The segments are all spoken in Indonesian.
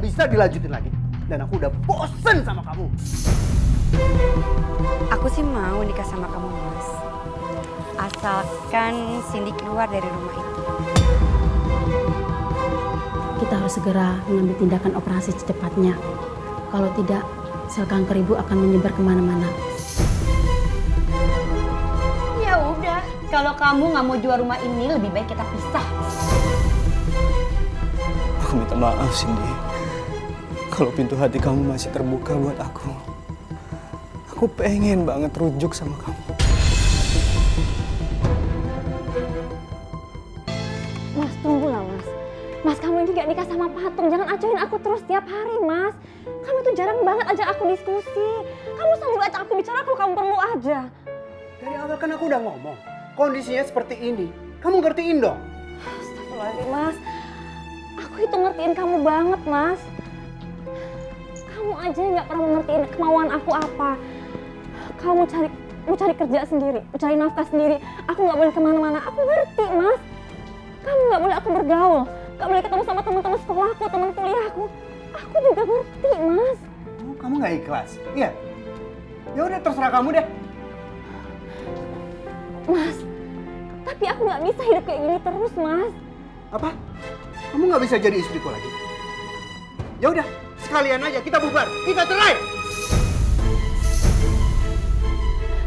bisa dilanjutin lagi. Dan aku udah bosen sama kamu. Aku sih mau nikah sama kamu, Mas. Asalkan Cindy keluar dari rumah itu. Kita harus segera mengambil tindakan operasi secepatnya. Kalau tidak, sel kanker ibu akan menyebar kemana-mana. Ya udah, kalau kamu nggak mau jual rumah ini, lebih baik kita pisah. Aku minta maaf, Cindy. Kalau pintu hati kamu masih terbuka buat aku. Aku pengen banget rujuk sama kamu. Mas, tunggulah Mas. Mas, kamu ini gak nikah sama patung. Jangan acuhin aku terus tiap hari, Mas. Kamu tuh jarang banget ajak aku diskusi. Kamu selalu ajak aku bicara kalau kamu perlu aja. Dari awal kan aku udah ngomong. Kondisinya seperti ini. Kamu ngertiin dong. Astagfirullahaladzim, Mas. Aku itu ngertiin kamu banget, Mas. Kamu aja nggak pernah ngertiin kemauan aku apa. Kamu mau cari kerja sendiri, mau cari nafkah sendiri. Aku nggak boleh kemana-mana. Aku ngerti, Mas. Kamu nggak boleh aku bergaul, nggak boleh ketemu sama teman-teman sekolahku, teman kuliahku. Aku juga ngerti, Mas. Oh, kamu nggak ikhlas? Iya. Ya udah terserah kamu deh. Mas, tapi aku nggak bisa hidup kayak gini terus, Mas. Apa? Kamu nggak bisa jadi istriku lagi? Ya udah, sekalian aja kita bubar, kita cerai.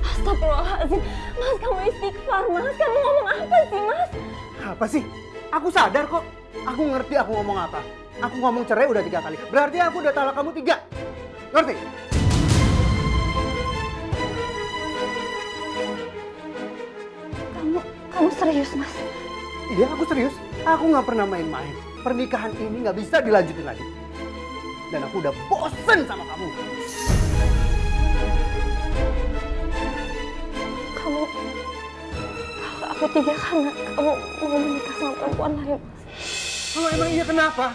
Astagfirullahaladzim, Mas, kamu istighfar, Mas. Kamu ngomong apa sih, Mas? Apa sih? Aku sadar kok. Aku ngerti aku ngomong apa. Aku ngomong cerai udah 3 kali. Berarti aku udah talak kamu 3. Ngerti? Kamu serius, Mas? Iya, aku serius. Aku nggak pernah main-main. Pernikahan ini nggak bisa dilanjutin lagi. Dan aku udah bosen sama kamu. Kamu talak aku 3 karena kamu mau menikah sama perempuan lain. Kalau emang iya kenapa?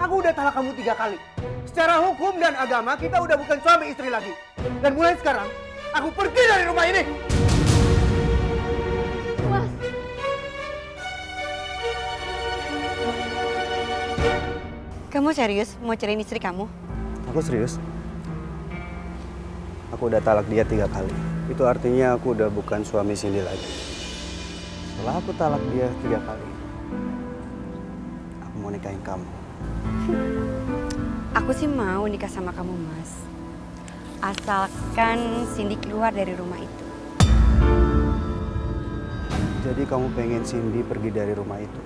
Aku udah talak kamu 3 kali. Secara hukum dan agama kita udah bukan suami istri lagi. Dan mulai sekarang, aku pergi dari rumah ini. Mas, Kamu serius mau cariin istri kamu? Aku serius. Aku udah talak dia 3 kali. Itu artinya aku udah bukan suami Cindy lagi. Setelah aku talak dia 3 kali, aku mau nikahin kamu. Aku sih mau nikah sama kamu, Mas. Asalkan Cindy keluar dari rumah itu. Jadi kamu pengen Cindy pergi dari rumah itu?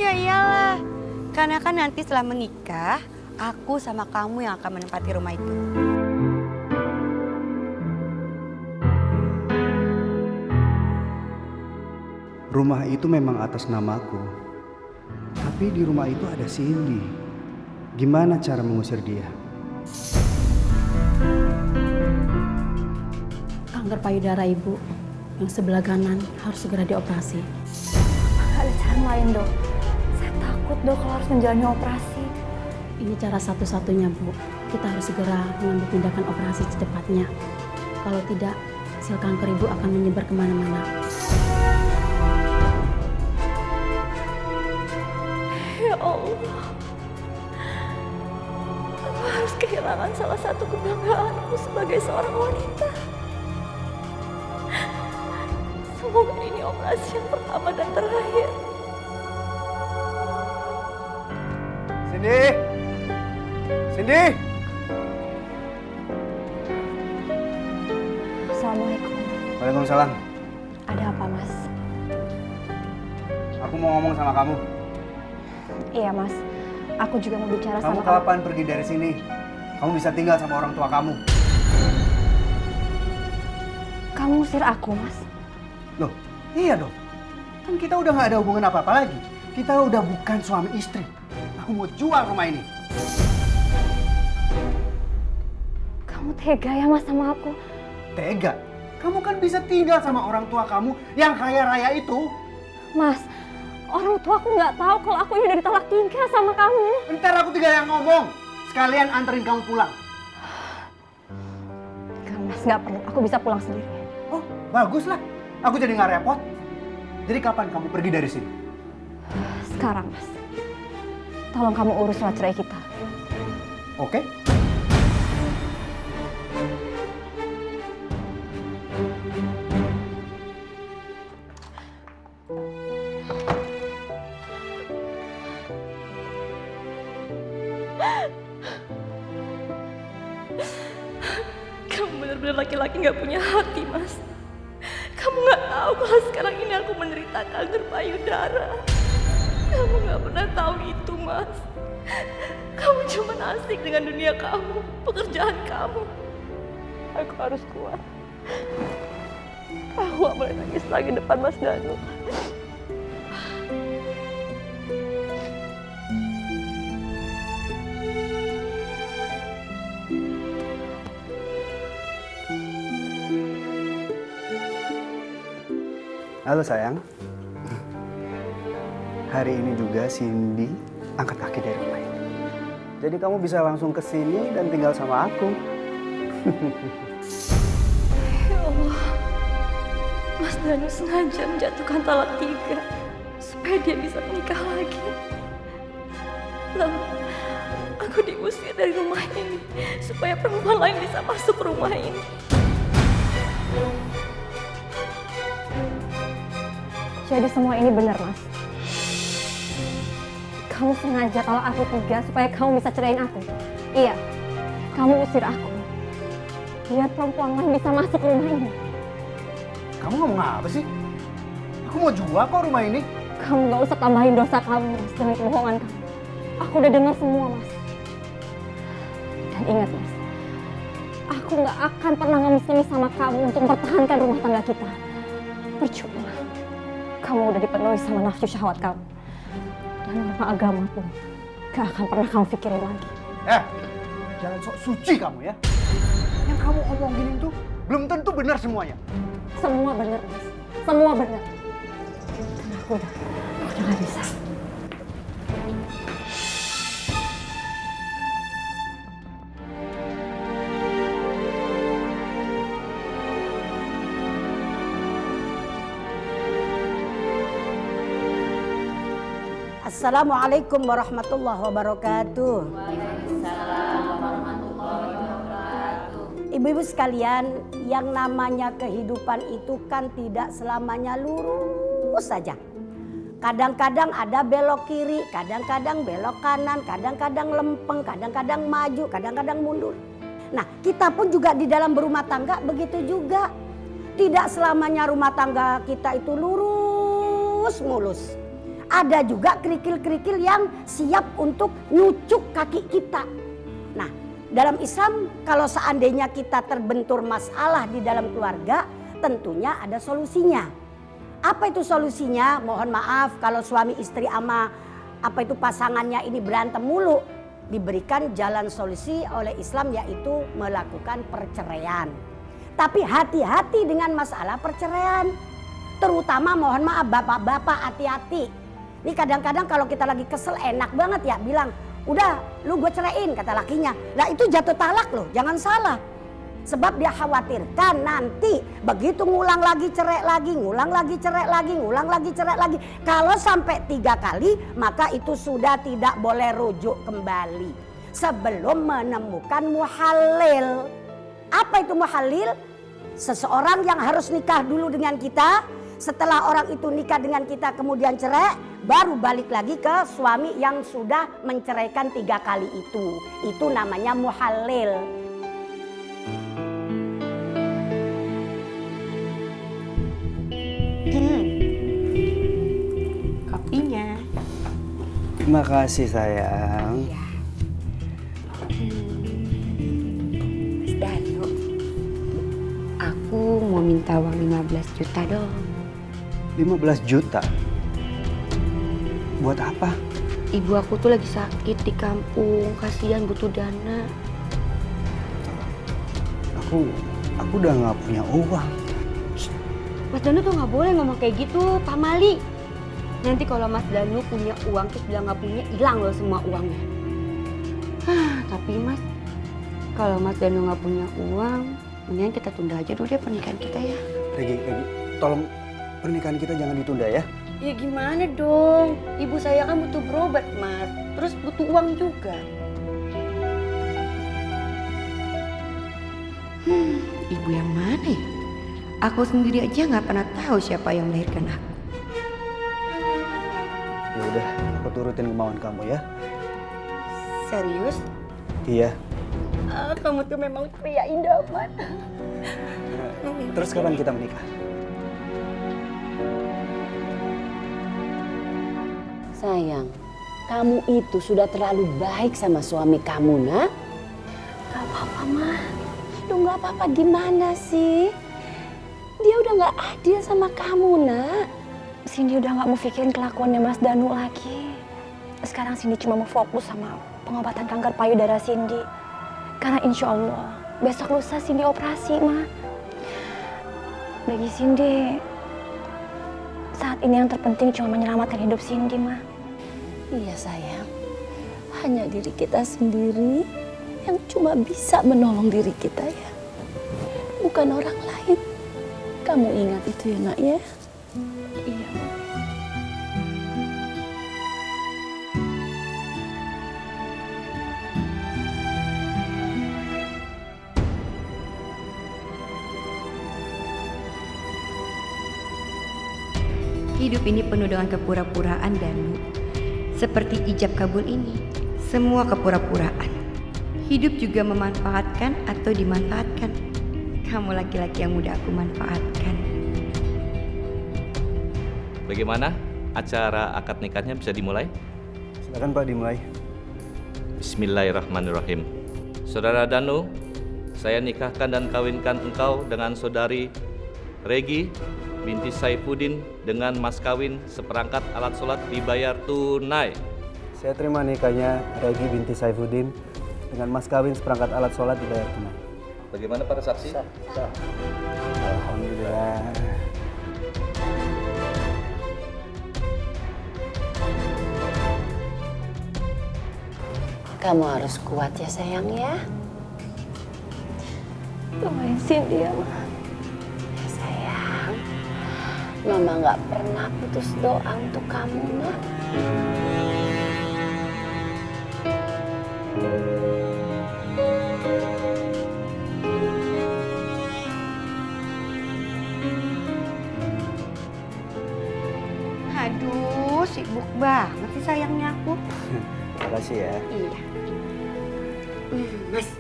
Ya iyalah. Karena kan nanti setelah menikah, aku sama kamu yang akan menempati rumah itu. Rumah itu memang atas namaku. Tapi di rumah itu ada Cindy. Gimana cara mengusir dia? Kanker payudara ibu yang sebelah kanan harus segera dioperasi. nggak ada cara lain, Dok. Saya takut, Dok, kalau harus menjalani operasi. Ini cara satu-satunya, Bu. Kita harus segera mengambil tindakan operasi secepatnya. Kalau tidak, sel kanker ibu akan menyebar kemana-mana. Ya Allah, aku harus kehilangan salah satu kebanggaanku sebagai seorang wanita. Semoga ini operasi yang pertama dan terakhir. Cindy! Cindy! Assalamualaikum. Waalaikumsalam. Ada apa, Mas? Aku mau ngomong sama kamu. Iya, Mas. Aku juga mau bicara Kamu sama kamu. kapan pergi dari sini? Kamu bisa tinggal sama orang tua kamu. Kamu usir aku, Mas. Loh, iya dong. Kan kita udah nggak ada hubungan apa-apa lagi. Kita udah bukan suami istri. Aku mau jual rumah ini. Kamu tega ya, Mas, sama aku? Tega? Kamu kan bisa tinggal sama orang tua kamu yang kaya raya itu. Mas, orang tua aku nggak tahu kalau aku ini udah ditolak tingkah sama kamu. Ntar aku tinggal yang ngomong. Sekalian anterin kamu pulang. Enggak, Mas, nggak perlu. Aku bisa pulang sendiri. Oh, bagus lah. Aku jadi nggak repot. Jadi kapan kamu pergi dari sini? Sekarang, Mas. Tolong kamu urus surat cerai kita. Oke? Kamu benar-benar laki-laki gak punya hati, Mas. Kamu gak tahu kalau sekarang ini aku menderita kanker payudara. Kamu gak pernah tahu itu, Mas. Kamu cuma asik dengan dunia kamu, pekerjaan kamu. Aku harus kuat. Aku gak boleh nangis lagi depan Mas Danu. Halo sayang. Hari ini juga Cindy angkat kaki dari rumah ini. Jadi kamu bisa langsung ke sini dan tinggal sama aku. Ya Allah, Mas Danu sengaja menjatuhkan talak 3 supaya dia bisa menikah lagi. Lalu aku diusir dari rumah ini supaya perempuan lain bisa masuk ke rumah ini. Jadi semua ini benar, Mas. Kamu sengaja kalau aku 3 supaya kamu bisa ceraiin aku. Iya, kamu usir aku. Biar perempuan lain bisa masuk ke rumah ini. Kamu ngomong apa sih? Aku mau jual kok rumah ini. Kamu gak usah tambahin dosa kamu, Mas, demi kebohongan kamu. Aku udah dengar semua, Mas. Dan ingat, Mas, aku gak akan pernah ngemis-ngemis sama kamu untuk mempertahankan rumah tangga kita. Percuma. Kamu udah dipenuhi sama nafsu syahwat kamu. Dan norma agama pun gak akan pernah kamu pikirin lagi. Jangan sok suci kamu ya. Yang kamu omongin itu belum tentu benar semuanya. Semua benar, Mas. Semua benar. Dan aku udah gak bisa. Assalamualaikum warahmatullahi wabarakatuh. Ibu-ibu sekalian, yang namanya kehidupan itu kan tidak selamanya lurus saja. Kadang-kadang ada belok kiri, kadang-kadang belok kanan, kadang-kadang lempeng, kadang-kadang maju, kadang-kadang mundur. Nah, kita pun juga di dalam berumah tangga begitu juga. Tidak selamanya rumah tangga kita itu lurus mulus. Ada juga kerikil-kerikil yang siap untuk nyucuk kaki kita. Nah, dalam Islam kalau seandainya kita terbentur masalah di dalam keluarga, tentunya ada solusinya. Apa itu solusinya? Mohon maaf kalau suami istri ama pasangannya ini berantem mulu, diberikan jalan solusi oleh Islam yaitu melakukan perceraian. Tapi hati-hati dengan masalah perceraian. Terutama mohon maaf bapak-bapak, hati-hati. Ini kadang-kadang kalau kita lagi kesel enak banget ya bilang, udah lu gue ceraiin kata lakinya. Nah itu jatuh talak loh, jangan salah. Sebab dia khawatirkan nanti begitu ngulang lagi cerai lagi, ngulang lagi cerai lagi, ngulang lagi cerai lagi. Kalau sampai 3 kali maka itu sudah tidak boleh rujuk kembali. Sebelum menemukan muhalil. Apa itu muhalil? Seseorang yang harus nikah dulu dengan kita. Setelah orang itu nikah dengan kita kemudian cerai, baru balik lagi ke suami yang sudah menceraikan 3 kali itu. Itu namanya muhalil. Kopinya. Terima kasih sayang. Mas Danu, aku mau minta uang 15 juta dong. 15 juta? Buat apa? Ibu aku tuh lagi sakit di kampung, kasihan butuh dana. Aku udah nggak punya uang. Mas Danu tuh nggak boleh ngomong kayak gitu, Pak Mali. Nanti kalau Mas Danu punya uang terus bilang nggak punya, hilang loh semua uangnya. Tapi Mas, kalau Mas Danu nggak punya uang, mendingan kita tunda aja dulu deh pernikahan kita ya. Regi, tolong pernikahan kita jangan ditunda ya. Ya gimana dong, ibu saya kan butuh berobat Mas, terus butuh uang juga. Ibu yang mana ya? Aku sendiri aja nggak pernah tahu siapa yang melahirkan aku. Ya udah, aku turutin kemauan kamu ya. Serius? Iya. Kamu tuh memang pria idaman. Terus kapan kita menikah? Sayang, kamu itu sudah terlalu baik sama suami kamu, nak. Gak apa-apa, Ma. Aduh, gak apa-apa gimana sih? Dia udah gak adil sama kamu, nak. Cindy udah gak mau pikirin kelakuannya Mas Danu lagi. Sekarang Cindy cuma mau fokus sama pengobatan kanker payudara Cindy. Karena insya Allah besok lusa Cindy operasi, Ma. Bagi Cindy, saat ini yang terpenting cuma menyelamatkan hidup Cindy, Ma. Iya sayang, hanya diri kita sendiri yang cuma bisa menolong diri kita ya. Bukan orang lain. Kamu ingat itu ya, nak ya? Iya, Ma. Hidup ini penuh dengan kepura-puraan Danu. Seperti ijab kabul ini, semua kepura-puraan. Hidup juga memanfaatkan atau dimanfaatkan. Kamu laki-laki yang mudah aku manfaatkan. Bagaimana acara akad nikahnya bisa dimulai? Silakan Pak dimulai. Bismillahirrahmanirrahim. Saudara Danu, saya nikahkan dan kawinkan engkau dengan saudari Regi binti Saifuddin dengan mas kawin seperangkat alat sholat dibayar tunai. Saya terima nikahnya Regi binti Saifuddin dengan mas kawin seperangkat alat sholat dibayar tunai. Bagaimana para saksi? Alhamdulillah. Kamu harus kuat ya sayang ya. Doain Cindy ya, Ma. Ya sayang, Mama nggak pernah putus doa untuk kamu, nak. Aduh, sibuk banget sih sayangnya aku. Terima kasih ya. Iya. Mas,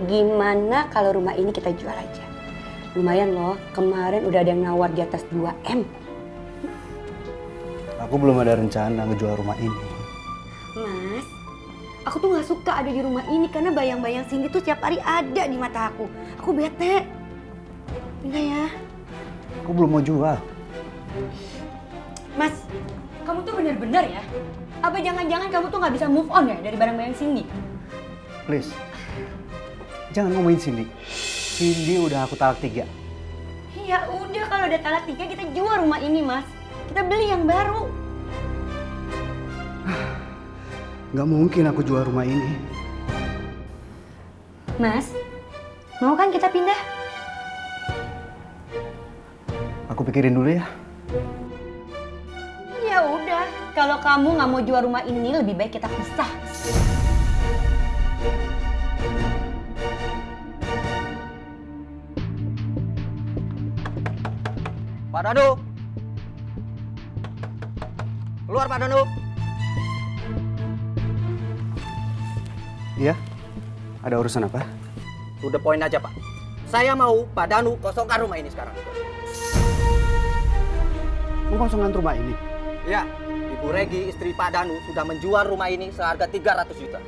gimana kalau rumah ini kita jual aja? Lumayan loh, kemarin udah ada yang nawar di atas 2M. Aku belum ada rencana ngejual rumah ini. Mas, aku tuh gak suka ada di rumah ini karena bayang-bayang Cindy tuh setiap hari ada di mata aku. Aku bete. Enggak ya? Aku belum mau jual. Mas, kamu tuh bener-bener ya? Apa jangan-jangan kamu tuh gak bisa move on ya dari barang-barang Cindy? Please, jangan ngomongin Cindy. Cindy udah aku talak 3. Ya udah, kalau udah talak 3 kita jual rumah ini, Mas. Kita beli yang baru. Gak mungkin aku jual rumah ini. Mas, mau kan kita pindah? Aku pikirin dulu ya. Ya udah, kalau kamu nggak mau jual rumah ini, lebih baik kita pisah. Pak Danu! Keluar Pak Danu! Iya? Ada urusan apa? To the point aja Pak. Saya mau Pak Danu kosongkan rumah ini sekarang. Mau kosongan rumah ini? Ya, Ibu Regi istri Pak Danu sudah menjual rumah ini seharga 300 juta.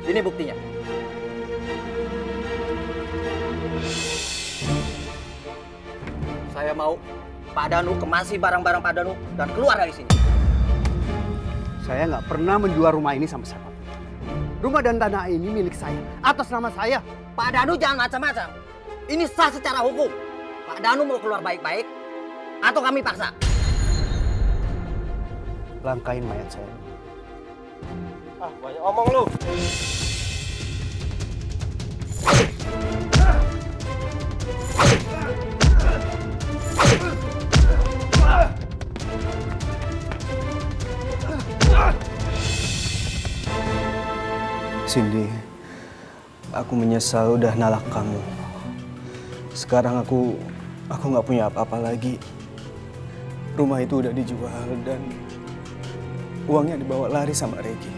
Ini buktinya. Saya mau Pak Danu kemasi barang-barang Pak Danu dan keluar dari sini. Saya nggak pernah menjual rumah ini sama siapa. Rumah dan tanah ini milik saya, atas nama saya. Pak Danu jangan macam-macam. Ini sah secara hukum. Pak Danu mau keluar baik-baik atau kami paksa? Langkain mayat saya. Ah, banyak omong lu. Cindy, aku menyesal udah nalak kamu. Sekarang aku nggak punya apa-apa lagi. Rumah itu udah dijual dan uangnya dibawa lari sama Regi.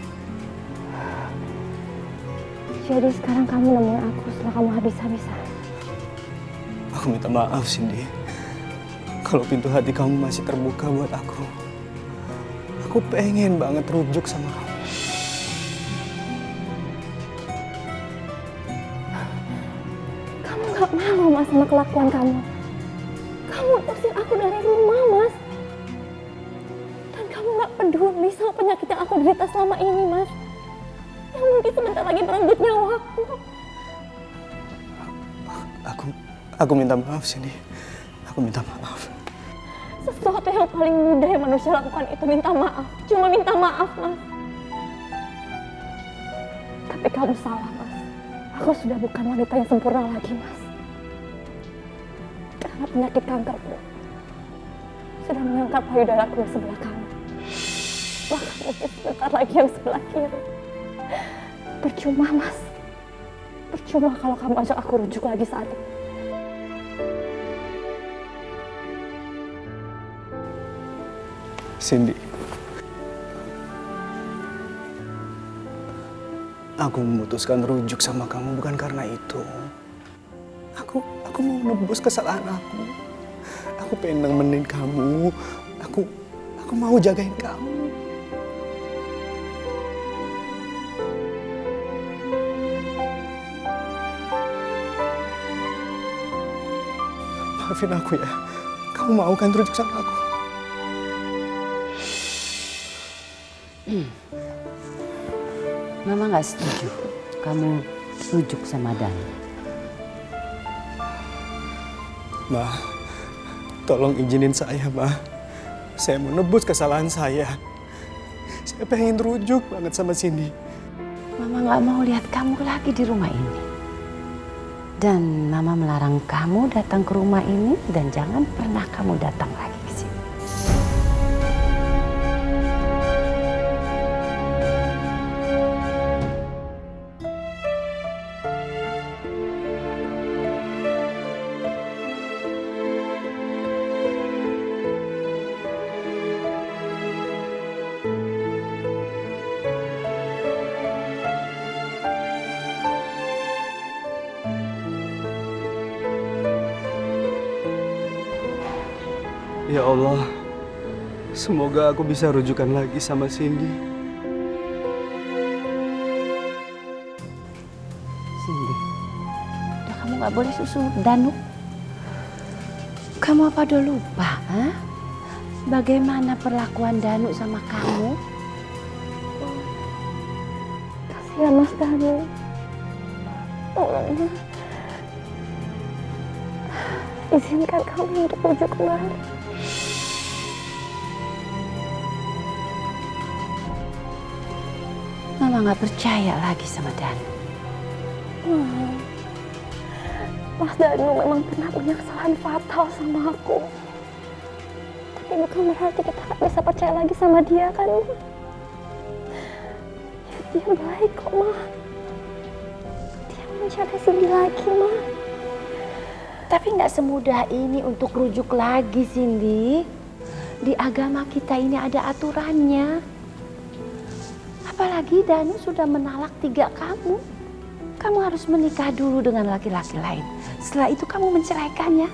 Jadi sekarang kamu nemuin aku setelah kamu habis-habisan. Aku minta maaf, Cindy. Kalau pintu hati kamu masih terbuka buat aku. Aku pengen banget rujuk sama kamu. Kamu gak malu Mas sama kelakuan kamu. Kamu usir aku dari rumah Mas. Dan kamu gak peduli sama penyakit yang aku derita selama ini Mas. Yang mungkin sebentar lagi merenggut nyawa aku. Aku minta maaf, Cindy. Aku minta maaf. Sesuatu yang paling mudah yang manusia lakukan itu minta maaf. Cuma minta maaf Mas. Tapi kamu salah Mas. Aku sudah bukan wanita yang sempurna lagi Mas. Karena penyakit kankerku sudah mengangkat payudaraku yang sebelah kanan. Bahkan mungkin sebentar lagi yang sebelah kiri. Percuma Mas. Percuma kalau kamu ajak aku rujuk lagi saat ini. Cindy, aku memutuskan rujuk sama kamu bukan karena itu. Aku mau nebus kesalahan aku. Aku pengen nemenin kamu. Aku mau jagain kamu. Maafin aku ya. Kamu mau kan rujuk sama aku? Mama nggak setuju kamu rujuk sama Danu. Ma, tolong izinin saya, Ma. Saya mau nebus kesalahan saya. Saya pengen rujuk banget sama Cindy. Mama nggak mau lihat kamu lagi di rumah ini. Dan Mama melarang kamu datang ke rumah ini dan jangan pernah kamu datang lagi ke sini. Ya Allah, semoga aku bisa rujukan lagi sama Cindy. Cindy, udah kamu nggak boleh susu Danu. Kamu apa udah lupa, ha? Bagaimana perlakuan Danu sama kamu? Kasihan Mas Danu. Tolong izinkan kami untuk rujuk kembali. Mama nggak percaya lagi sama Danu. Mas Danu memang pernah punya kesalahan fatal sama aku. Tapi bukan berarti kita nggak bisa percaya lagi sama dia kan, Ma? Dia baik kok, Ma. Dia mencari Cindy lagi, Ma. Tapi nggak semudah ini untuk rujuk lagi, Cindy. Di agama kita ini ada aturannya. Apalagi Danu sudah menalak 3 kamu. Kamu harus menikah dulu dengan laki-laki lain. Setelah itu kamu menceraikannya.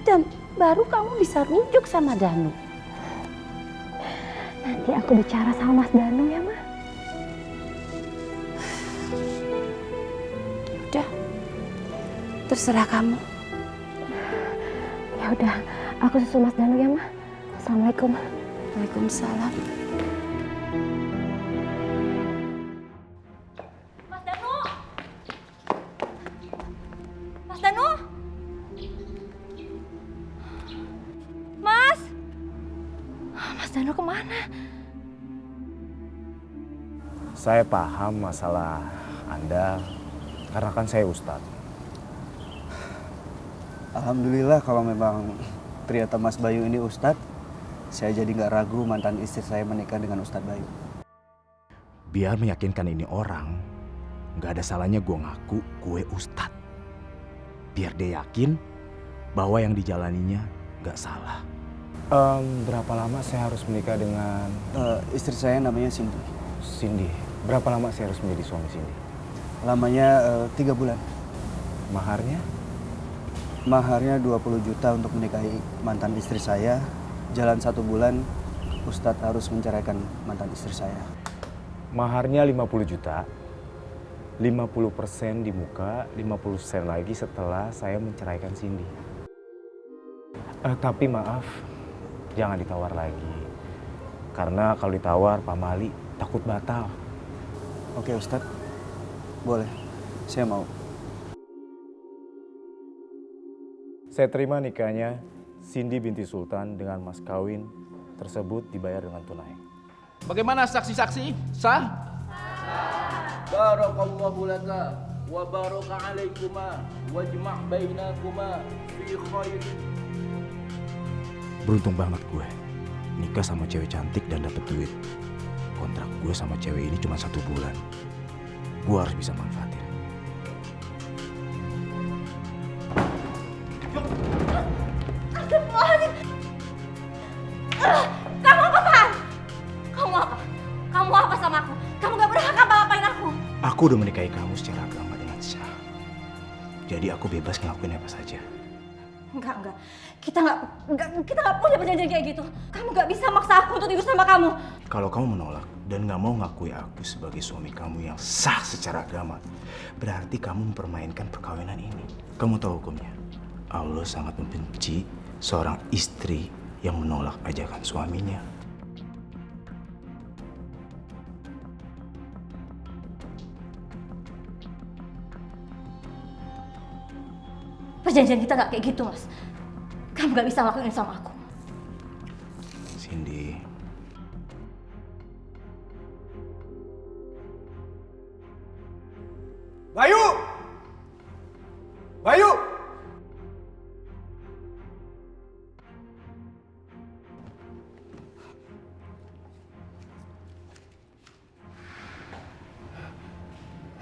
Dan baru kamu bisa rujuk sama Danu. Nanti aku bicara sama Mas Danu ya, Ma. Udah, terserah kamu. Ya udah, aku susul Mas Danu ya, Ma. Assalamualaikum. Waalaikumsalam. Mas Danu! Mas Danu! Mas! Mas Danu kemana? Saya paham masalah Anda karena kan saya Ustadz. Alhamdulillah kalau memang ternyata Mas Bayu ini Ustadz, saya jadi nggak ragu mantan istri saya menikah dengan Ustadz Bayu. Biar meyakinkan ini orang, nggak ada salahnya gue ngaku gue Ustadz. Biar dia yakin bahwa yang dijalaninya nggak salah. Berapa lama saya harus menikah dengan Istri saya namanya Cindy. Cindy? Berapa lama saya harus menjadi suami Cindy? Lamanya 3 bulan. Maharnya? Maharnya 20 juta untuk menikahi mantan istri saya. Jalan 1 bulan, Ustadz harus menceraikan mantan istri saya. Maharnya 50 juta. 50% di muka, 50% lagi setelah saya menceraikan Cindy. Tapi maaf, jangan ditawar lagi. Karena kalau ditawar Pak Mali takut batal. Oke Ustadz, boleh. Saya mau. Saya terima nikahnya Cindy binti Sultan dengan mas kawin tersebut dibayar dengan tunai. Bagaimana saksi-saksi? Sah? Barakallahu laka wa baraka alaikuma wa jma' bainakuma fi khairin. Beruntung banget gue nikah sama cewek cantik dan dapet duit. Kontrak gue sama cewek ini cuma 1 bulan. Gue harus bisa manfaatin. Kamu apaan? Kamu apa? Kamu apa sama aku? Kamu gak berhak apa-apain aku. Aku udah menikahi kamu secara agama dengan sah. Jadi aku bebas ngelakuin apa saja. Enggak. Kita nggak punya perjanjian kayak gitu. Kamu gak bisa maksa aku untuk tidur sama kamu. Kalau kamu menolak dan gak mau ngakui aku sebagai suami kamu yang sah secara agama, berarti kamu mempermainkan perkawinan ini. Kamu tahu hukumnya. Allah sangat membenci seorang istri yang menolak ajakan suaminya. Perjanjian kita gak kayak gitu, Mas. Kamu gak bisa ngelakuin ini sama aku. Cindy. Bayu! Bayu!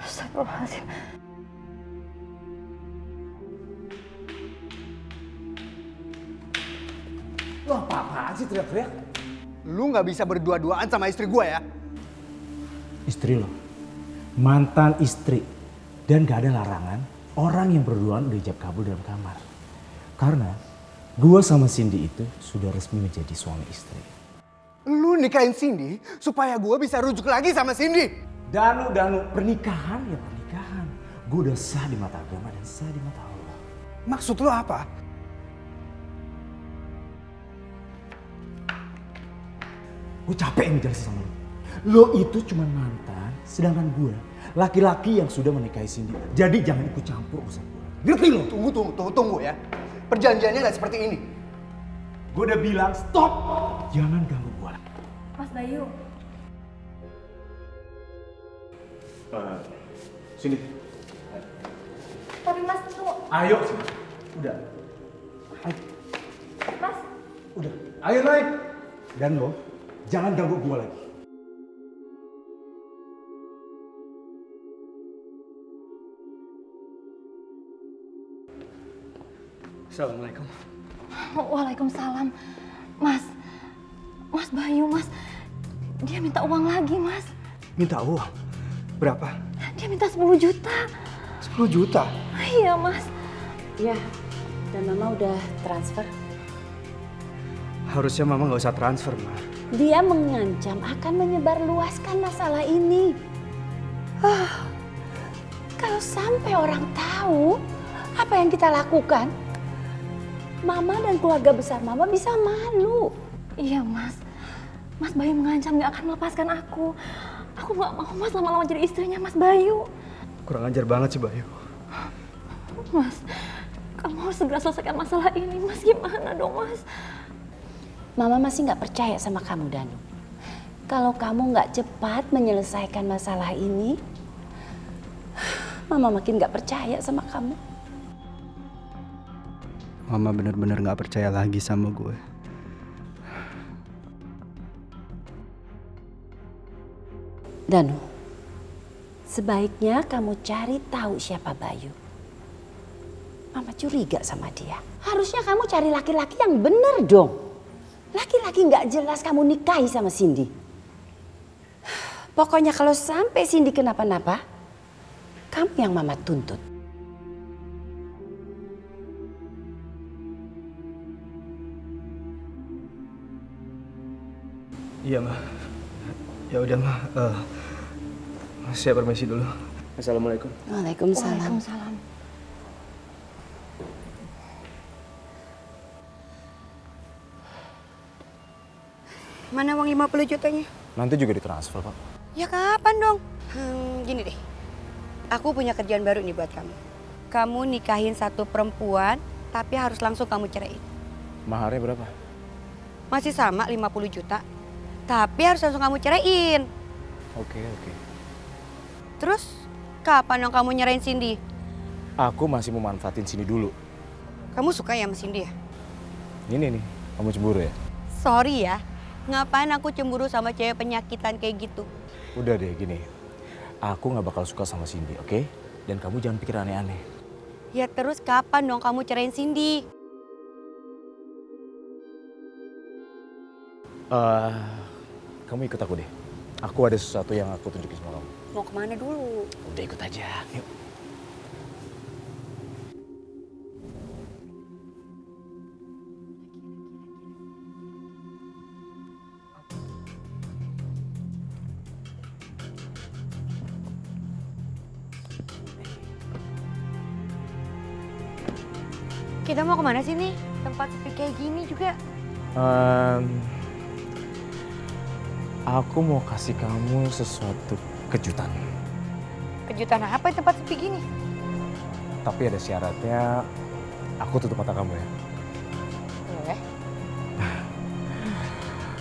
Astagfirullahaladzim. Lo apa-apaan sih teriak-teriak? Lu nggak bisa berdua-duaan sama istri gue ya? Istri lo, mantan istri. Dan gak ada larangan orang yang berduaan udah ijab kabul dalam kamar. Karena gue sama Cindy itu sudah resmi menjadi suami istri. Lu nikahin Cindy supaya gue bisa rujuk lagi sama Cindy. Danu, pernikahan ya pernikahan. Gue udah sah di mata agama dan sah di mata Allah. Maksud lu apa? Gue capek ngejelasin sama lo. Lo itu cuma mantan, sedangkan gue laki-laki yang sudah menikahi Cindy. Jadi jangan ikut campur urusan gue. Ngerti lo? Tunggu ya. Perjanjiannya nggak seperti ini. Gue udah bilang stop. Jangan ganggu gue. Mas Bayu. Sini. Tapi Mas tunggu. Ayo sini. Udah. Ayo. Mas. Udah. Ayo naik. Dan lo jangan ganggu gue lagi. Assalamualaikum. Waalaikumsalam. Mas Bayu, Mas. Dia minta uang lagi, Mas. Minta uang? Berapa? Dia minta 10 juta. 10 juta? Iya, Mas. Ya, dan Mama udah transfer. Harusnya Mama nggak usah transfer, Ma. Dia mengancam akan menyebarluaskan masalah ini. Kalau sampai orang tahu apa yang kita lakukan, Mama dan keluarga besar Mama bisa malu. Iya, Mas. Mas Bayu mengancam gak akan melepaskan aku. Aku gak mau Mas lama-lama jadi istrinya Mas Bayu. Kurang ajar banget sih, Bayu. Mas, kamu harus segera selesaikan masalah ini. Mas, gimana dong, Mas? Mama masih nggak percaya sama kamu, Danu. Kalau kamu nggak cepat menyelesaikan masalah ini, Mama makin nggak percaya sama kamu. Mama benar-benar nggak percaya lagi sama gue. Danu, sebaiknya kamu cari tahu siapa Bayu. Mama curiga sama dia. Harusnya kamu cari laki-laki yang bener dong. Laki-laki nggak jelas kamu nikahi sama Cindy. Pokoknya kalau sampai Cindy kenapa-napa, kamu yang Mama tuntut. Iya, Ma. Ya udah, Ma. Saya permisi dulu. Assalamualaikum. Waalaikumsalam. Waalaikumsalam. Mana uang 50 jutanya? Nanti juga ditransfer, Pak. Ya kapan dong? Gini deh. Aku punya kerjaan baru nih buat kamu. Kamu nikahin satu perempuan, tapi harus langsung kamu ceraiin. Maharnya berapa? Masih sama 50 juta. Tapi harus langsung kamu ceraiin. Oke. Terus, kapan dong kamu nyerahin Cindy? Aku masih mau manfaatin sini dulu. Kamu suka ya sama Cindy ya? Ini nih, kamu cemburu ya? Sorry ya, ngapain aku cemburu sama cewek penyakitan kayak gitu? Udah deh, gini. Aku gak bakal suka sama Cindy, oke? Dan kamu jangan pikir aneh-aneh. Ya terus kapan dong kamu ceraiin Cindy? Kamu ikut aku deh. Aku ada sesuatu yang aku tunjukin sama kamu. Mau kemana dulu? Udah ikut aja, yuk. Kita mau kemana sih nih? Tempat sepi kayak gini juga. Aku mau kasih kamu sesuatu kejutan. Kejutan apa di tempat sepi gini? Tapi ada syaratnya, aku tutup mata kamu ya. Boleh.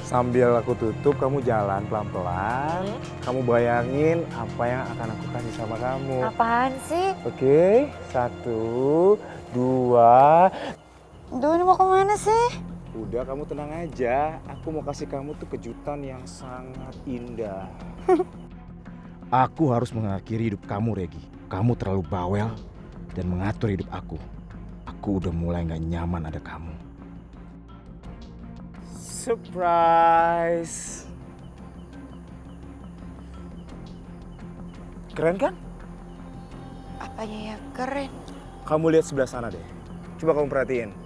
Sambil aku tutup, kamu jalan pelan-pelan. Kamu bayangin apa yang akan aku kasih sama kamu. Apaan sih? Oke, 1, 2. Duh, ini mau kemana sih? Udah, kamu tenang aja. Aku mau kasih kamu tuh kejutan yang sangat indah. Aku harus mengakhiri hidup kamu, Regi. Kamu terlalu bawel dan mengatur hidup aku. Aku udah mulai gak nyaman ada kamu. Surprise! Keren kan? Apanya yang keren? Kamu lihat sebelah sana deh. Coba kamu perhatiin.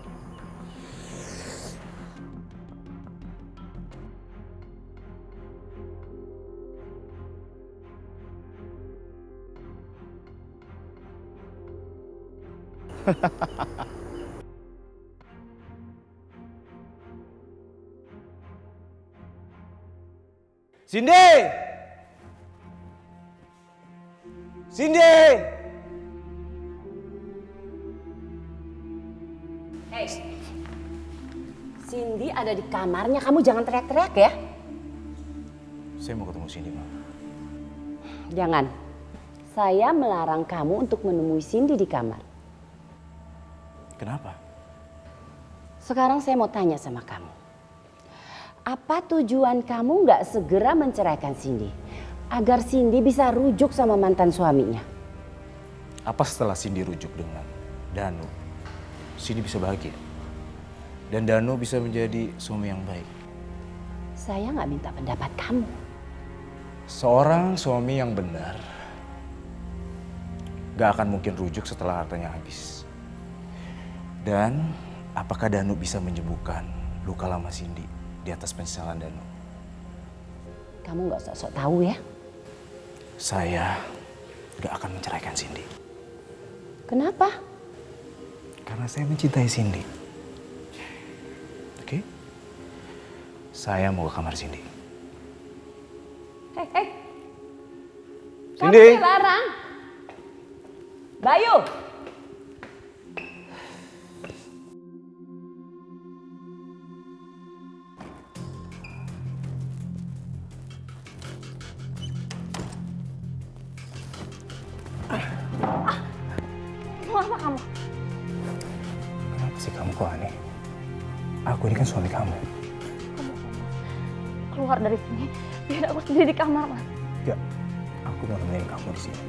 Cindy! Cindy! Hey, Cindy ada di kamarnya. Kamu jangan teriak-teriak ya. Saya mau ketemu Cindy, Ma. Jangan. Saya melarang kamu untuk menemui Cindy di kamar. Kenapa? Sekarang saya mau tanya sama kamu. Apa tujuan kamu nggak segera menceraikan Cindy? Agar Cindy bisa rujuk sama mantan suaminya. Apa setelah Cindy rujuk dengan Danu, Cindy bisa bahagia? Dan Danu bisa menjadi suami yang baik? Saya nggak minta pendapat kamu. Seorang suami yang benar gak akan mungkin rujuk setelah hartanya habis. Dan apakah Danu bisa menyembuhkan luka lama Cindy di atas penyesalan Danu? Kamu nggak sok-sok tahu ya. Saya gak akan menceraikan Cindy. Kenapa? Karena saya mencintai Cindy. Oke? Saya mau ke kamar Cindy. Hei. Cindy! Kamu dilarang. Bayu! Kenapa kamu? Kenapa sih kamu kok aneh? Aku ini kan suami kamu. Keluar dari sini. Biar aku sendiri di kamar, Mas. Ya, aku mau nemenin kamu di sini.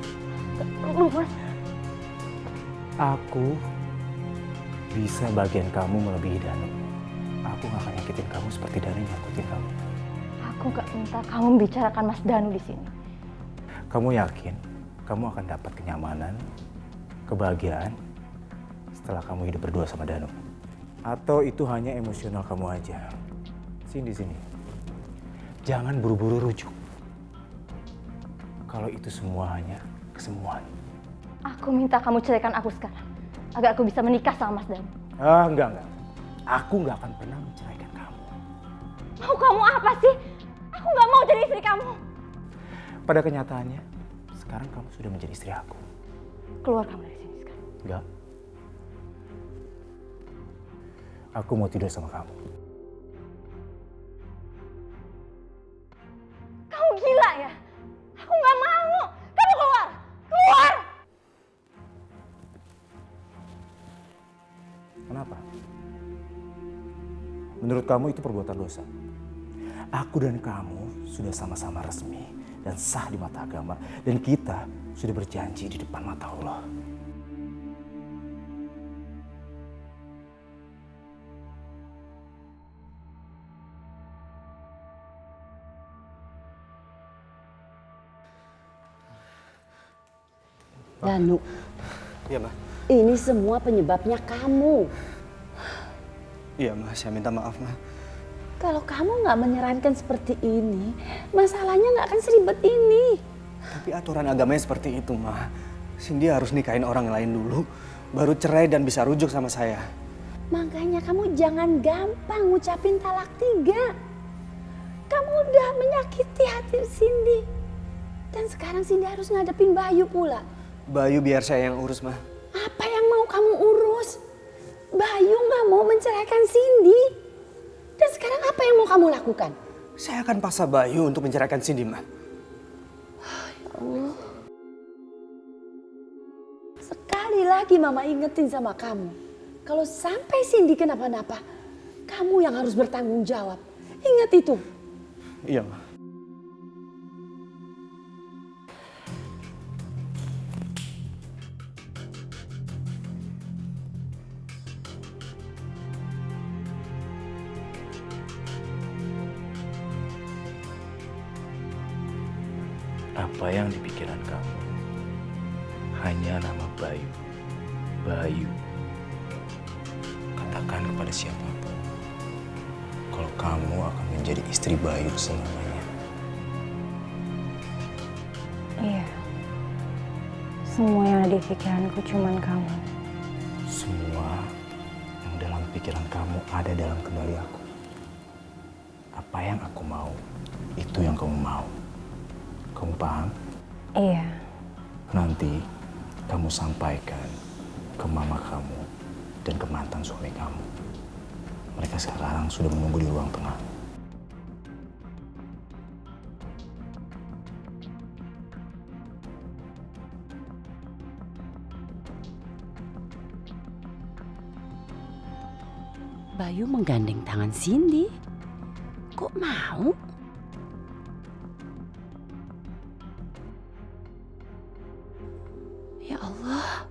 Lu, Mas. Aku bisa bagian kamu melebihi Danu. Aku gak akan nyakitin kamu seperti Danu nyakitin kamu. Aku gak minta kamu membicarakan Mas Danu di sini. Kamu yakin kamu akan dapat kenyamanan, kebahagiaan setelah kamu hidup berdua sama Danu? Atau itu hanya emosional kamu aja? Sini, sini. Jangan buru-buru rujuk. Kalau itu semua hanya kesemuan. Aku minta kamu ceraikan aku sekarang, agar aku bisa menikah sama Mas Danu. Enggak. Aku nggak akan pernah menceraikan kamu. Mau kamu apa sih? Aku nggak mau jadi istri kamu. Pada kenyataannya, sekarang kamu sudah menjadi istri aku. Keluar kamu dari sini sekarang. Enggak. Aku mau tidur sama kamu. Kamu gila ya? Aku nggak mau. Kamu keluar. Keluar! Kenapa? Menurut kamu itu perbuatan dosa. Aku dan kamu sudah sama-sama resmi dan sah di mata agama. Dan kita sudah berjanji di depan mata Allah. Danu, Iya, Ma. ini semua penyebabnya kamu. Iya, Ma. Saya minta maaf, Ma. Kalau kamu nggak menyarankan seperti ini, masalahnya nggak akan seribet ini. Tapi aturan agamanya seperti itu, Ma. Cindy harus nikahin orang lain dulu, baru cerai dan bisa rujuk sama saya. Makanya kamu jangan gampang ngucapin talak 3. Kamu udah menyakiti hati Cindy. Dan sekarang Cindy harus ngadepin Bayu pula. Bayu biar saya yang urus, Ma. Apa yang mau kamu urus? Bayu nggak mau menceraikan Cindy. Dan sekarang apa yang mau kamu lakukan? Saya akan paksa Bayu untuk menceraikan Cindy, Ma. Ya Allah. Sekali lagi Mama ingetin sama kamu. Kalau sampai Cindy kenapa-napa, kamu yang harus bertanggung jawab. Ingat itu. Iya, Ma. Apa yang di pikiran kamu? Hanya nama Bayu. Bayu. Katakan kepada siapapun kalau kamu akan menjadi istri Bayu selamanya. Iya. Semua yang ada di pikiranku cuman kamu. Semua yang dalam pikiran kamu ada dalam kendali aku. Apa yang aku mau, itu yang kamu mau. Kamu paham? Iya. Nanti kamu sampaikan ke mama kamu dan ke mantan suami kamu. Mereka sekarang sudah menunggu di ruang tengah. Bayu menggandeng tangan Cindy. Kok mau? Ya Allah,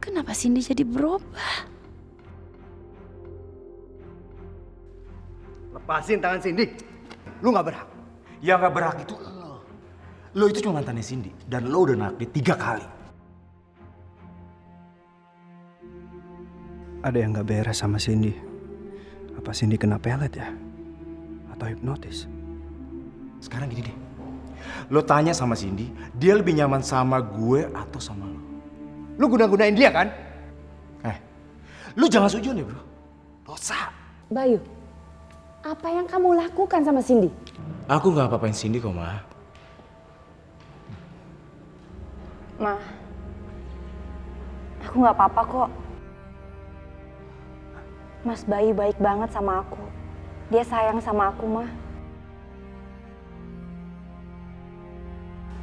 kenapa Cindy jadi berubah? Lepasin tangan Cindy. Lu nggak berhak. Yang gak berhak itu lo. Lo itu cuma mantannya Cindy. Dan lo udah nakit 3 kali. Ada yang nggak beres sama Cindy. Apa Cindy kena pelet ya? Atau hipnotis? Sekarang gini deh. Lo tanya sama Cindy, dia lebih nyaman sama gue atau sama lo? Lu guna-gunain dia kan? Lo jangan sujud deh bro. Dosa. Bayu, apa yang kamu lakukan sama Cindy? Aku gak apa-apain Cindy kok, Ma. Ma, aku nggak apa-apa kok. Mas Bayu baik banget sama aku. Dia sayang sama aku, Ma.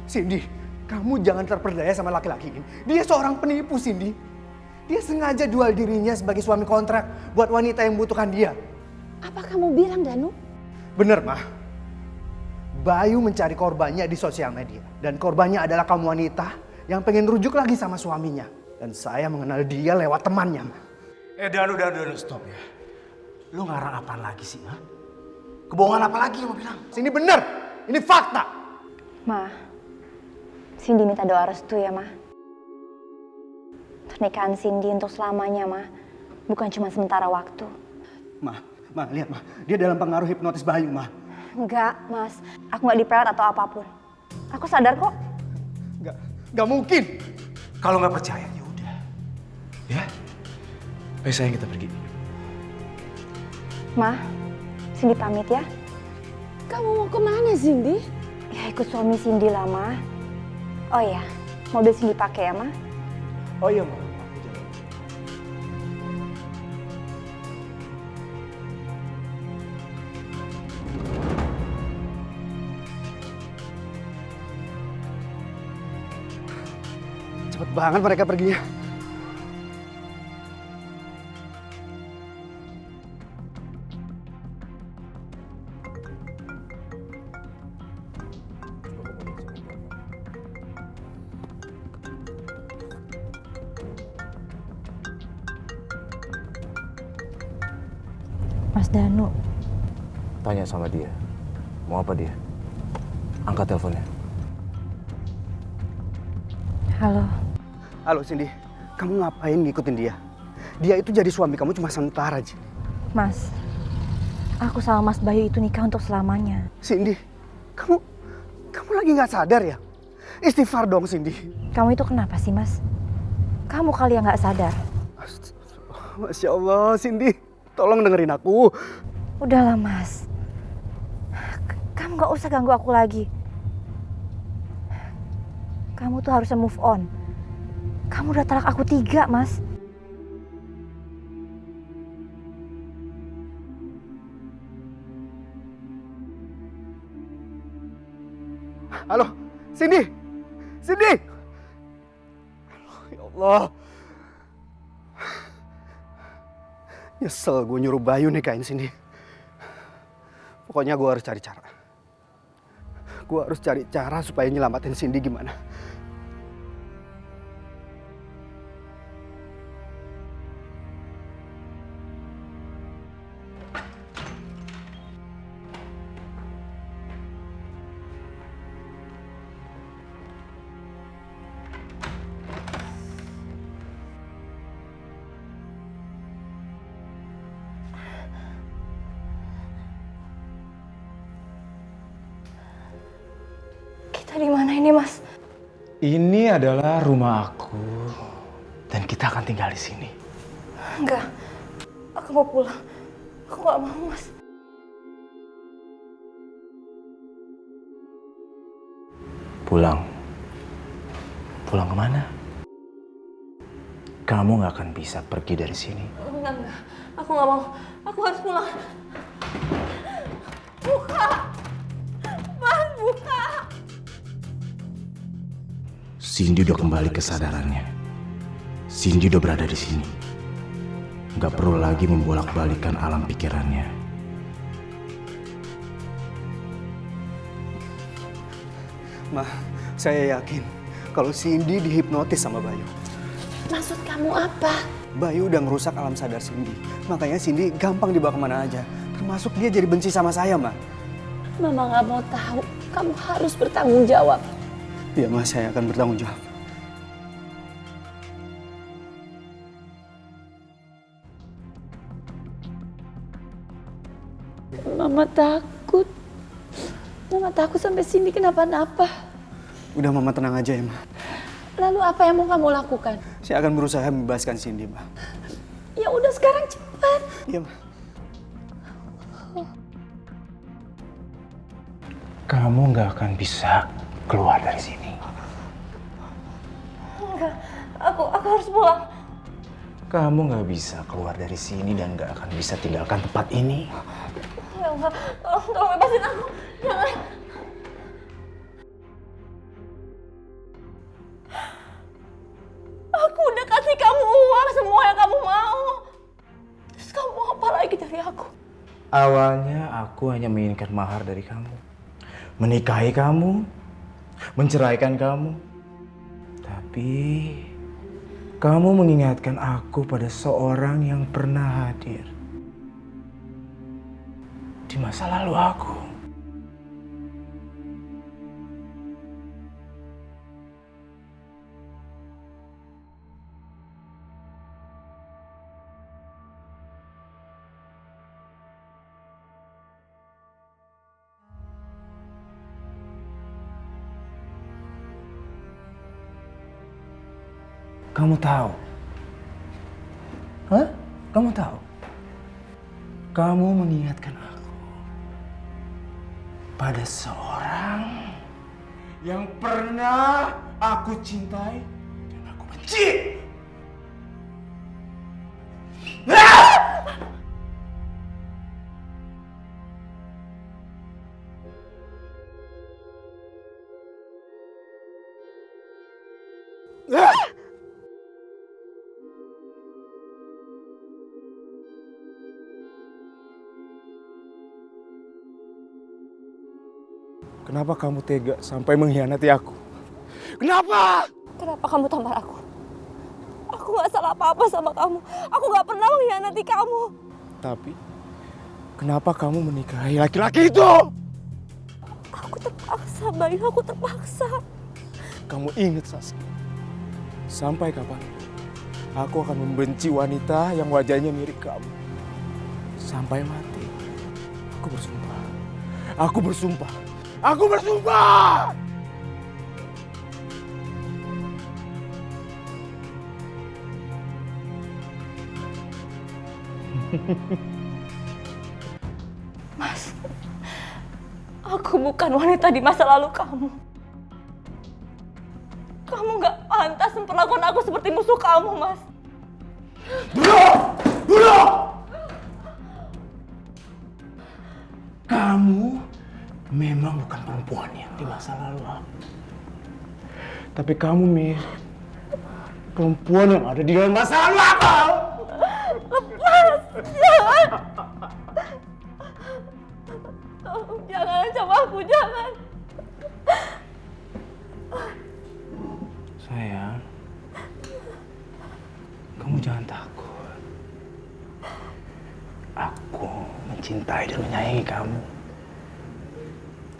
Cindy, kamu jangan terperdaya sama laki-laki ini. Dia seorang penipu, Cindy. Dia sengaja jual dirinya sebagai suami kontrak buat wanita yang membutuhkan dia. Apa kamu bilang, Danu? Bener, Mah. Bayu mencari korbannya di sosial media. Dan korbannya adalah kaum wanita yang pengen rujuk lagi sama suaminya. Dan saya mengenal dia lewat temannya, Mah. Danu, stop ya. Lu ngarang apaan lagi sih, ha? Kebohongan apa lagi yang lu bilang? Cindy bener, ini fakta. Ma, Cindy minta doa restu ya, Ma. Pernikahan Cindy untuk selamanya, Ma. Bukan cuma sementara waktu. Ma, lihat Ma, dia dalam pengaruh hipnotis Bayu, Ma. Enggak, Mas. Aku nggak diperat atau apapun. Aku sadar kok. Nggak mungkin. Kalau nggak percaya, ya udah. Ya? Ayo sayang, kita pergi. Ma, Cindy pamit ya. Kamu mau kemana, Cindy? Ya ikut suami Cindy lah, Ma. Oh iya, mobil Cindy pakai ya, Ma? Oh iya, Ma. Cepet banget mereka perginya. Mas Danu. Tanya sama dia. Mau apa dia? Angkat teleponnya. Halo. Halo Cindy, kamu ngapain ngikutin dia? Dia itu jadi suami kamu cuma sementara aja. Mas, aku sama Mas Bayu itu nikah untuk selamanya. Cindy, kamu lagi nggak sadar ya? Istighfar dong Cindy. Kamu itu kenapa sih, Mas? Kamu kali yang nggak sadar. Masya Allah, Cindy. Tolong dengerin aku. Udahlah, Mas. Kamu nggak usah ganggu aku lagi. Kamu tuh harusnya move on. Kamu udah talak aku 3, Mas. Halo, Cindy. Cindy. Ya Allah. Nyesel gue nyuruh Bayu nikahin Cindy. Pokoknya gue harus cari cara. Gue harus cari cara supaya nyelamatin Cindy gimana. Kita di mana ini, Mas? Ini adalah rumah aku. Dan kita akan tinggal di sini. Enggak. Aku mau pulang. Aku nggak mau, Mas. Pulang? Pulang kemana? Kamu nggak akan bisa pergi dari sini. Enggak. Aku nggak mau. Aku harus pulang. Buka! Mas, buka! Cindy udah kembali kesadarannya. Cindy udah berada di sini. Nggak perlu lagi membolak-balikan alam pikirannya. Ma, saya yakin kalau Cindy dihipnotis sama Bayu. Maksud kamu apa? Bayu udah ngerusak alam sadar Cindy. Makanya Cindy gampang dibawa kemana aja. Termasuk dia jadi benci sama saya, Ma. Mama nggak mau tahu. Kamu harus bertanggung jawab. Iya, Ma, saya akan bertanggung jawab. Mama takut. Mama takut sampai sini kenapa-napa. Udah, Mama tenang aja ya, Ma. Lalu apa yang mau kamu lakukan? Saya akan berusaha membebaskan Cindy, Ma. Ya udah sekarang cepat. Iya, Ma. Kamu nggak akan bisa keluar dari sini. Enggak. Aku harus pulang. Kamu nggak bisa keluar dari sini dan nggak akan bisa tinggalkan tempat ini. Ya Allah, tolong bebasin aku. Jangan. Aku udah kasih kamu uang semua yang kamu mau. Terus kamu mau apa lagi dari aku? Awalnya aku hanya menginginkan mahar dari kamu. Menikahi kamu, menceraikan kamu. Tapi Kamu mengingatkan aku pada seorang yang pernah hadir di masa lalu aku. Kamu tahu? Hah? Kamu tahu? Kamu mengingatkan aku pada seorang yang pernah aku cintai dan aku benci. Kenapa kamu tega sampai mengkhianati aku? Kenapa? Kenapa kamu tampar aku? Aku gak salah apa-apa sama kamu. Aku gak pernah mengkhianati kamu. Tapi, kenapa kamu menikahi laki-laki itu? Aku terpaksa, Bayu. Aku terpaksa. Kamu ingat, Saskia, sampai kapan aku akan membenci wanita yang wajahnya mirip kamu? Sampai mati. Aku bersumpah. Aku bersumpah. Aku bersumpah! Mas, aku bukan wanita di masa lalu kamu. Kamu gak pantas memperlakukan aku seperti musuh kamu, Mas. Dulu! Kamu memang bukan perempuan yang di masa lalu aku. Tapi kamu mirip perempuan yang ada di dalam masa lalu aku. Lepas! Jangan! Tolong jangan sama aku, jangan. Sayang, kamu jangan takut. Aku mencintai dan menyayangi kamu.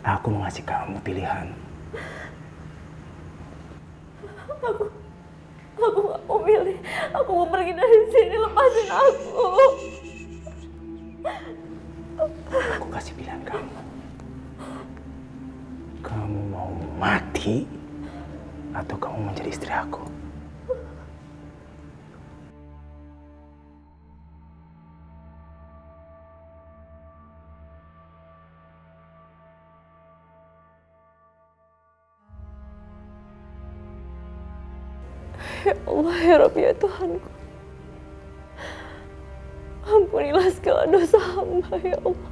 Aku mengasih kamu pilihan. Aku gak mau milih. Aku mau pergi dari sini. Lepasin aku. Aku kasih pilihan kamu. Kamu mau mati atau kamu menjadi istri aku? Ya Allah, ya Rabbi, ya Tuhanku. Ampunilah segala dosa hamba, ya Allah.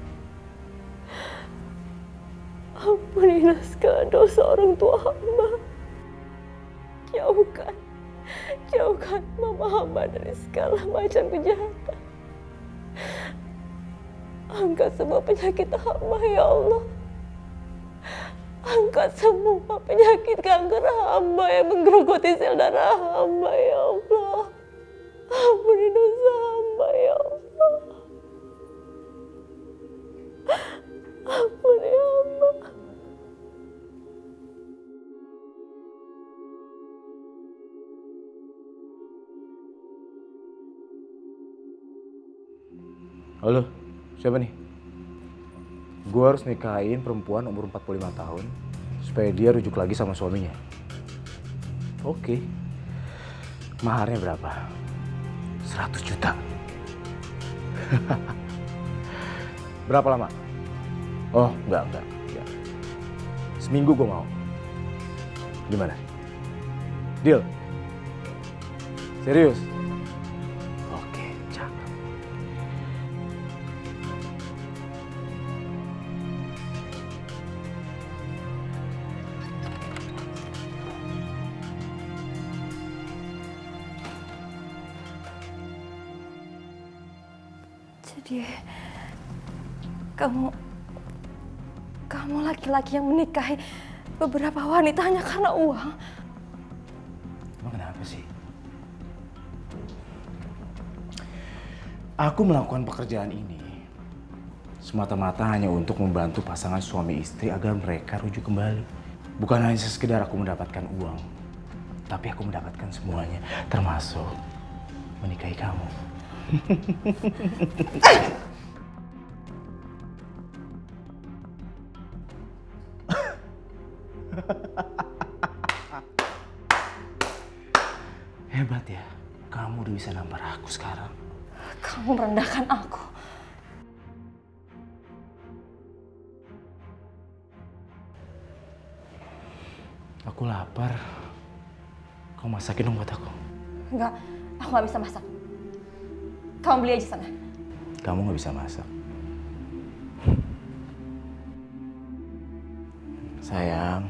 Ampunilah segala dosa orang tua hamba. Jauhkan mama hamba dari segala macam kejahatan. Angkat semua penyakit hamba, ya Allah. Angkat semua penyakit kanker hamba yang menggerogoti sel darah hamba, ya Allah. Ampuni dosa hamba, ya Allah. Ampuni hamba. Halo, siapa nih? Gue harus nikahin perempuan umur 45 tahun supaya dia rujuk lagi sama suaminya. Oke. Maharnya berapa? 100 juta. Berapa lama? Oh, enggak. Seminggu gue mau. Gimana? Deal? Serius? Oke, cakep. Jadi, kamu laki-laki yang menikahi beberapa wanita hanya karena uang. Emang kenapa sih? Aku melakukan pekerjaan ini semata-mata hanya untuk membantu pasangan suami istri agar mereka rujuk kembali. Bukan hanya sekedar aku mendapatkan uang, tapi aku mendapatkan semuanya, termasuk menikahi kamu. Hebat ya, kamu udah bisa nampar aku sekarang. Kamu merendahkan aku. Aku lapar. Kau masakin dong buat aku. Enggak, aku nggak bisa masak. Kamu beli aja sana. Kamu nggak bisa masak. Sayang,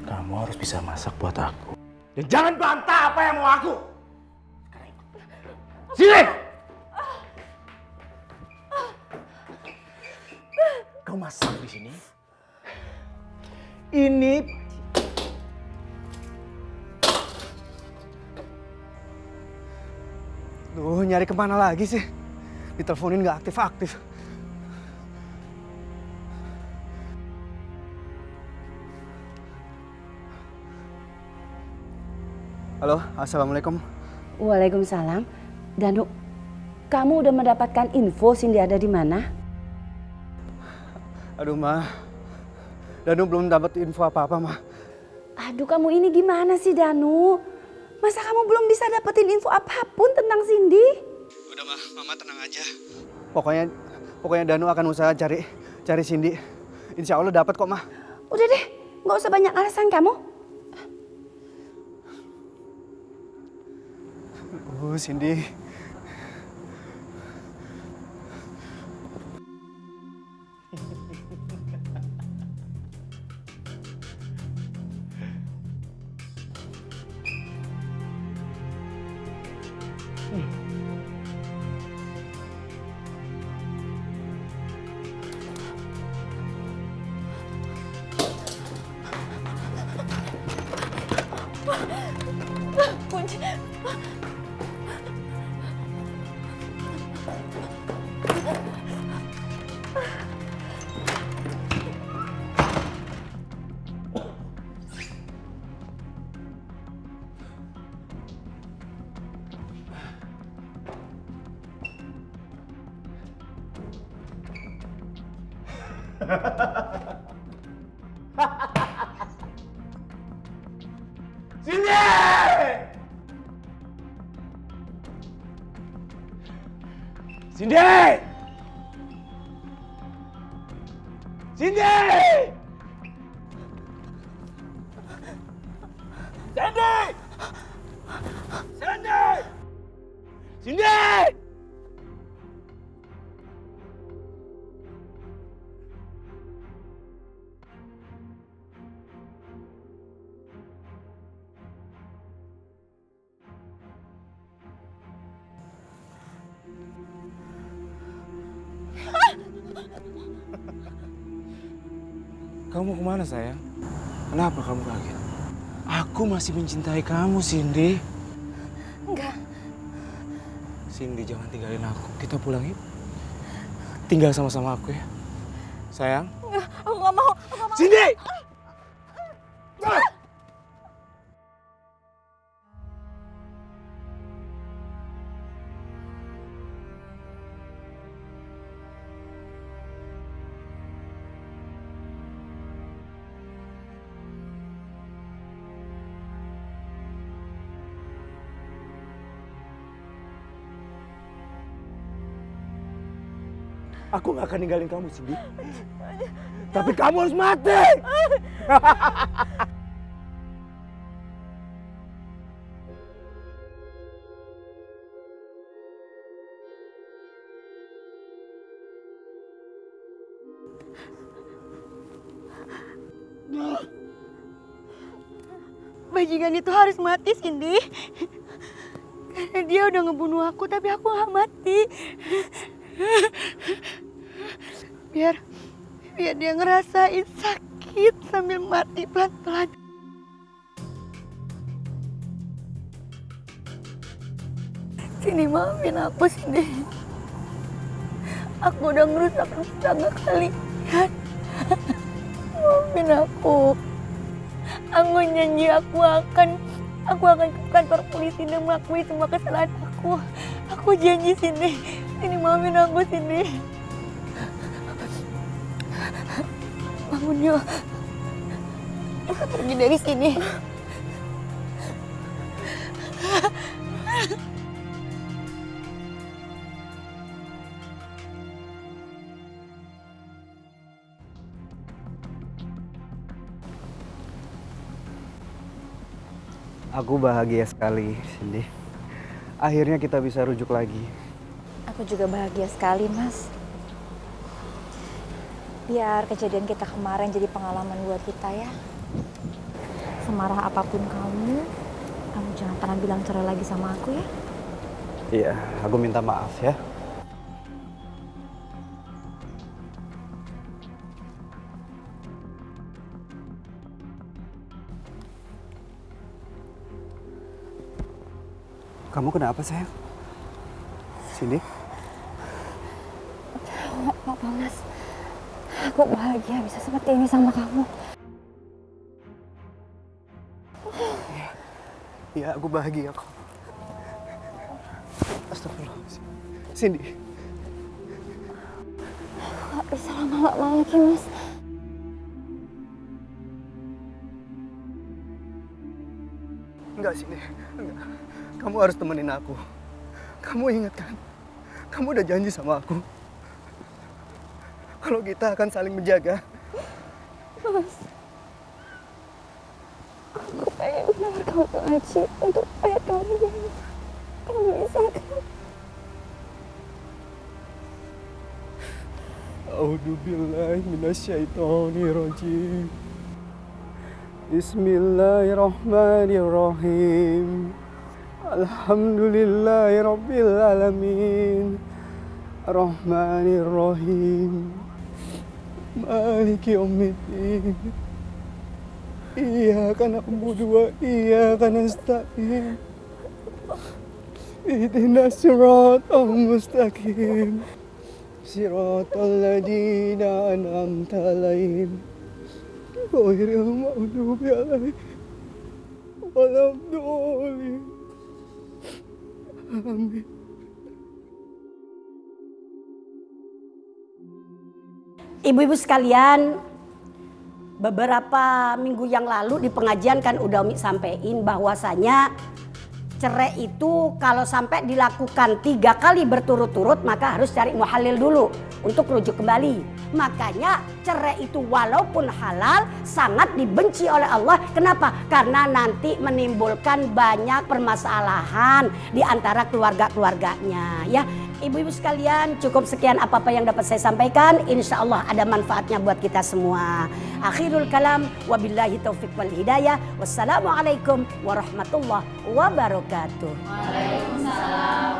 kamu harus bisa masak buat aku. Dan jangan bantah apa yang mau aku. Sini! Kau masak di sini. Ini Duh, nyari kemana lagi sih? Diteleponin nggak aktif-aktif. Halo, assalamualaikum. Waalaikumsalam. Danu, kamu udah mendapatkan info Cindy ada di mana? Aduh, Ma. Danu belum dapat info apa-apa, Ma. Aduh, kamu ini gimana sih, Danu? Masa kamu belum bisa dapetin info apapun tentang Cindy? Udah, Ma. Mama tenang aja. Pokoknya Danu akan usaha cari Cindy. Insya Allah dapat kok, Ma. Udah deh, nggak usah banyak alasan kamu. Cindy. Kunci. Cindy! Cindy! Cindy! Cindy! Cindy! Cindy! Kamu mau kemana sayang? Kenapa kamu kaget? Aku masih mencintai kamu, Cindy. Enggak. Cindy, jangan tinggalin aku. Kita pulang yuk. Tinggal sama-sama aku ya. Sayang. Enggak, aku nggak mau. Aku nggak mau. Cindy! Aku gak akan ninggalin kamu, Cindy. Tapi kamu harus mati! Bajingan itu harus mati, Cindy. Karena dia udah ngebunuh aku, tapi aku gak mati. Biar dia ngerasain sakit sambil mati pelan-pelan. Sini maafin aku sini. Aku udah ngerusak rumah tangga kalian. Maafin aku. Aku janji aku akan ke kantor polisi dan mengakui semua kesalahan aku. Aku janji sini. Sini maafin aku sini. Bangun yuk. Kita pergi dari sini. Aku bahagia sekali, Cindy. Akhirnya kita bisa rujuk lagi. Aku juga bahagia sekali, Mas. Biar kejadian kita kemarin jadi pengalaman buat kita ya. Semarah apapun kamu jangan pernah bilang cerai lagi sama aku ya. Iya, aku minta maaf ya. Kamu kenapa, sayang? Cindy? Gak apa-apa, Mas. Aku bahagia bisa seperti ini sama kamu. Iya, aku bahagia kok. Astagfirullahaladzim. Cindy. Gak bisa lama-lama lagi, Mas. Enggak, Cindy. Enggak. Kamu harus temenin aku. Kamu ingat kan? Kamu udah janji sama aku. Kalau kita akan saling menjaga. Mas. Aku pengen melamar kamu ngaji untuk ayat kamu. Kamu bisa kan? A'udzubillahi minasyaitonirrajim. Bismillahirrahmanirrahim. Alhamdulillahi rabbil alamin. Ar-Rahmanir-Rahim. Maliki yaumiddin. Iyyaka na'budu wa iyyaka nasta'in. Ihdinas siratal mustaqim. Siratal ladzina an'amta 'alaihim. Ghairil maghdubi 'alaihim waladdallin. Amin. Ibu-ibu sekalian, beberapa minggu yang lalu di pengajian kan udah Umi sampein bahwasanya cerai itu kalau sampai dilakukan 3 kali berturut-turut maka harus cari muhalil dulu untuk rujuk kembali. Makanya cerai itu walaupun halal sangat dibenci oleh Allah. Kenapa? Karena nanti menimbulkan banyak permasalahan di antara keluarga-keluarganya ya. Ibu-ibu sekalian, cukup sekian apa-apa yang dapat saya sampaikan. Insya Allah ada manfaatnya buat kita semua. Akhirul kalam, wabillahi taufiq wal hidayah. Wassalamualaikum warahmatullahi wabarakatuh. Waalaikumsalam.